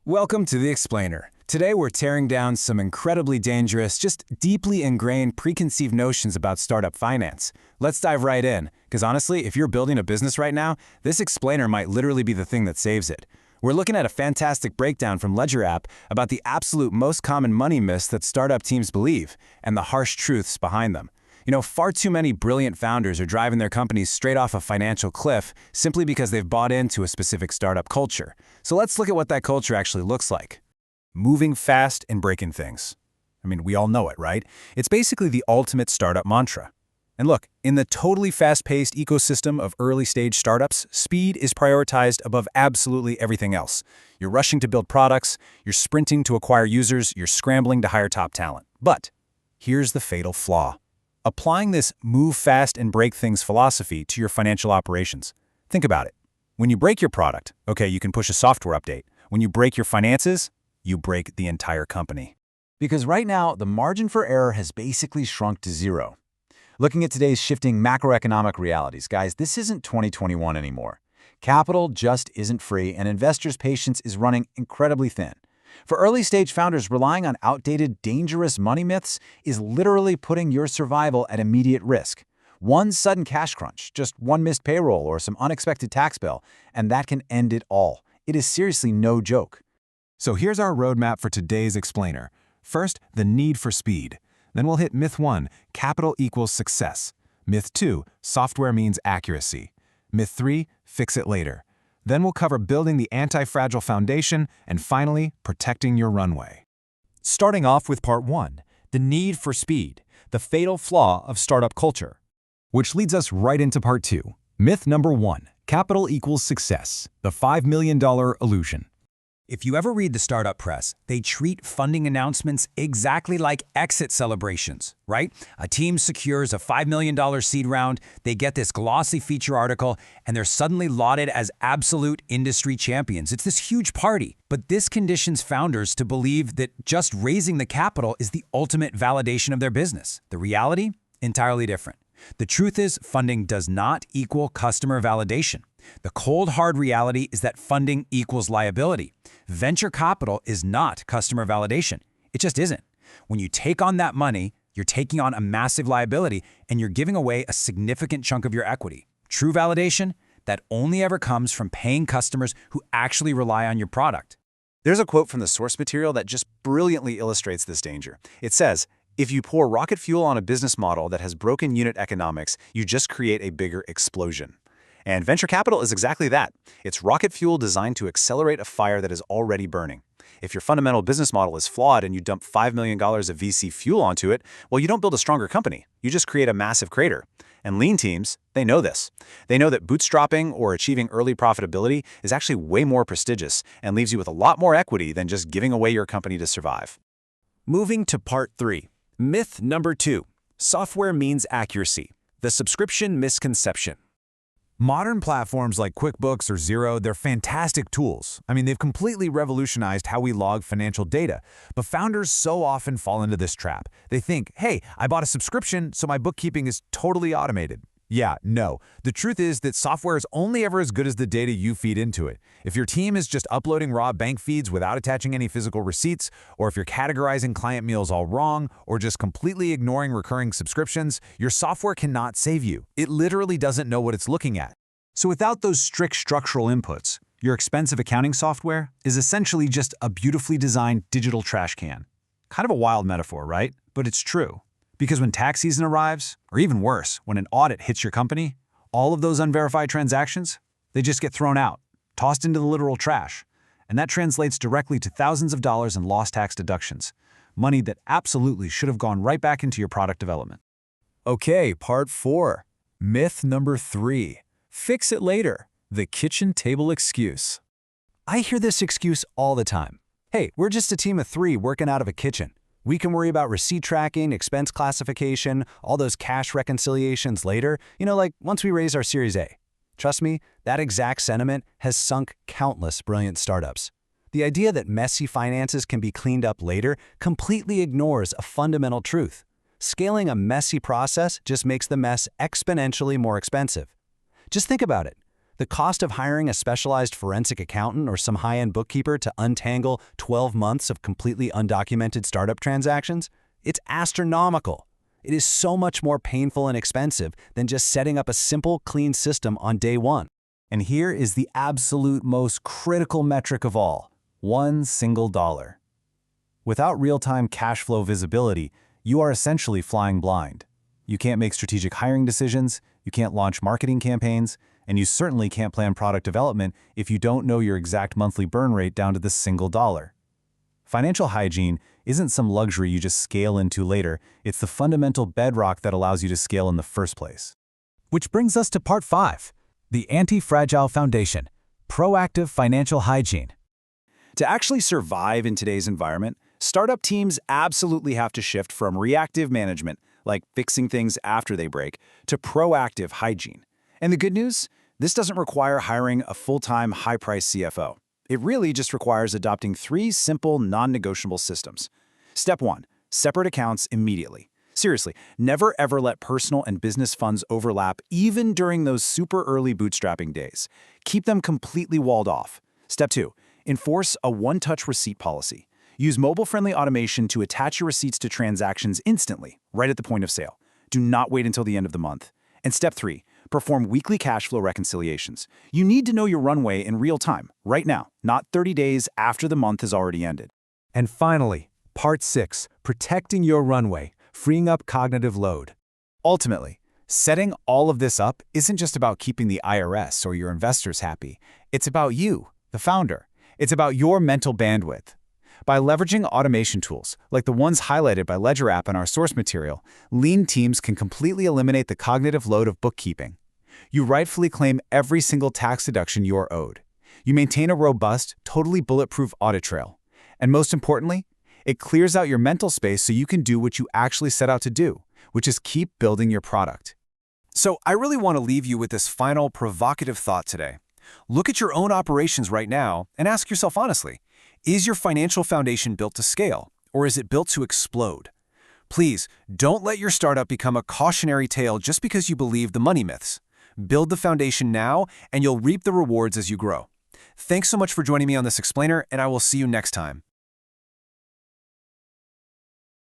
Welcome to The Explainer. Today we're tearing down some incredibly dangerous, just deeply ingrained preconceived notions about startup finance. Let's dive right in, because honestly, if you're building a business right now, this explainer might literally be the thing that saves it. We're looking at a fantastic breakdown from Ledger App about the absolute most common money myths that startup teams believe, and the harsh truths behind them. Far too many brilliant founders are driving their companies straight off a financial cliff simply because they've bought into a specific startup culture. So let's look at what that culture actually looks like. Moving fast and breaking things. We all know it, right? It's basically the ultimate startup mantra. And look, in the totally fast-paced ecosystem of early-stage startups, speed is prioritized above absolutely everything else. You're rushing to build products, you're sprinting to acquire users, you're scrambling to hire top talent. But here's the fatal flaw. Applying this move fast and break things philosophy to your financial operations. Think about it. When you break your product, okay, you can push a software update. When you break your finances, you break the entire company. Because right now, the margin for error has basically shrunk to zero. Looking at today's shifting macroeconomic realities, guys, this isn't 2021 anymore. Capital just isn't free, and investors' patience is running incredibly thin. For early-stage founders, relying on outdated, dangerous money myths is literally putting your survival at immediate risk. One sudden cash crunch, just one missed payroll or some unexpected tax bill, and that can end it all. It is seriously no joke. So here's our roadmap for today's explainer. First, the need for speed. Then we'll hit myth 1, capital equals success. Myth 2, software means accuracy. Myth 3, fix it later. Then we'll cover building the anti-fragile foundation, and finally, protecting your runway. Starting off with part 1, the need for speed, the fatal flaw of startup culture. Which leads us right into part 2. Myth number 1, capital equals success, the $5 million illusion. If you ever read the startup press, they treat funding announcements exactly like exit celebrations, right? A team secures a $5 million seed round, they get this glossy feature article, and they're suddenly lauded as absolute industry champions. It's this huge party. But this conditions founders to believe that just raising the capital is the ultimate validation of their business. The reality? Entirely different. The truth is, funding does not equal customer validation. The cold, hard reality is that funding equals liability. Venture capital is not customer validation. It just isn't. When you take on that money, you're taking on a massive liability and you're giving away a significant chunk of your equity. True validation, that only ever comes from paying customers who actually rely on your product. There's a quote from the source material that just brilliantly illustrates this danger. It says, "If you pour rocket fuel on a business model that has broken unit economics, you just create a bigger explosion." And venture capital is exactly that. It's rocket fuel designed to accelerate a fire that is already burning. If your fundamental business model is flawed and you dump $5 million of VC fuel onto it, well, you don't build a stronger company. You just create a massive crater. And lean teams, they know this. They know that bootstrapping or achieving early profitability is actually way more prestigious and leaves you with a lot more equity than just giving away your company to survive. Moving to part 3. Myth number 2. Software means accuracy. The subscription misconception. Modern platforms like QuickBooks or Xero, they're fantastic tools. They've completely revolutionized how we log financial data. But founders so often fall into this trap. They think, hey, I bought a subscription, so my bookkeeping is totally automated. Yeah, no. The truth is that software is only ever as good as the data you feed into it. If your team is just uploading raw bank feeds without attaching any physical receipts, or if you're categorizing client meals all wrong, or just completely ignoring recurring subscriptions, your software cannot save you. It literally doesn't know what it's looking at. So without those strict structural inputs, your expensive accounting software is essentially just a beautifully designed digital trash can. Kind of a wild metaphor, right? But it's true. Because when tax season arrives, or even worse, when an audit hits your company, all of those unverified transactions, they just get thrown out, tossed into the literal trash. And that translates directly to thousands of dollars in lost tax deductions, money that absolutely should have gone right back into your product development. Okay, part 4. Myth number 3. Fix it later. The kitchen table excuse. I hear this excuse all the time. Hey, we're just a team of 3 working out of a kitchen. We can worry about receipt tracking, expense classification, all those cash reconciliations later, like once we raise our Series A. Trust me, that exact sentiment has sunk countless brilliant startups. The idea that messy finances can be cleaned up later completely ignores a fundamental truth. Scaling a messy process just makes the mess exponentially more expensive. Just think about it. The cost of hiring a specialized forensic accountant or some high-end bookkeeper to untangle 12 months of completely undocumented startup transactions? It's astronomical. It is so much more painful and expensive than just setting up a simple, clean system on day one. And here is the absolute most critical metric of all: $1 single. Without real-time cash flow visibility, you are essentially flying blind. You can't make strategic hiring decisions, you can't launch marketing campaigns, and you certainly can't plan product development if you don't know your exact monthly burn rate down to the single dollar. Financial hygiene isn't some luxury you just scale into later, it's the fundamental bedrock that allows you to scale in the first place. Which brings us to part 5, the anti-fragile foundation, proactive financial hygiene. To actually survive in today's environment, startup teams absolutely have to shift from reactive management, like fixing things after they break, to proactive hygiene. And the good news? This doesn't require hiring a full-time, high-priced CFO. It really just requires adopting 3 simple, non-negotiable systems. Step 1, separate accounts immediately. Seriously, never ever let personal and business funds overlap even during those super early bootstrapping days. Keep them completely walled off. Step 2, enforce a one-touch receipt policy. Use mobile-friendly automation to attach your receipts to transactions instantly, right at the point of sale. Do not wait until the end of the month. And step 3, perform weekly cash flow reconciliations. You need to know your runway in real time, right now, not 30 days after the month has already ended. And finally, part 6, protecting your runway, freeing up cognitive load. Ultimately, setting all of this up isn't just about keeping the IRS or your investors happy. It's about you, the founder. It's about your mental bandwidth. By leveraging automation tools, like the ones highlighted by Ledger App in our source material, lean teams can completely eliminate the cognitive load of bookkeeping. You rightfully claim every single tax deduction you're owed. You maintain a robust, totally bulletproof audit trail. And most importantly, it clears out your mental space so you can do what you actually set out to do, which is keep building your product. So I really want to leave you with this final provocative thought today. Look at your own operations right now and ask yourself honestly, is your financial foundation built to scale, or is it built to explode? Please, don't let your startup become a cautionary tale just because you believe the money myths. Build the foundation now, and you'll reap the rewards as you grow. Thanks so much for joining me on this explainer, and I will see you next time.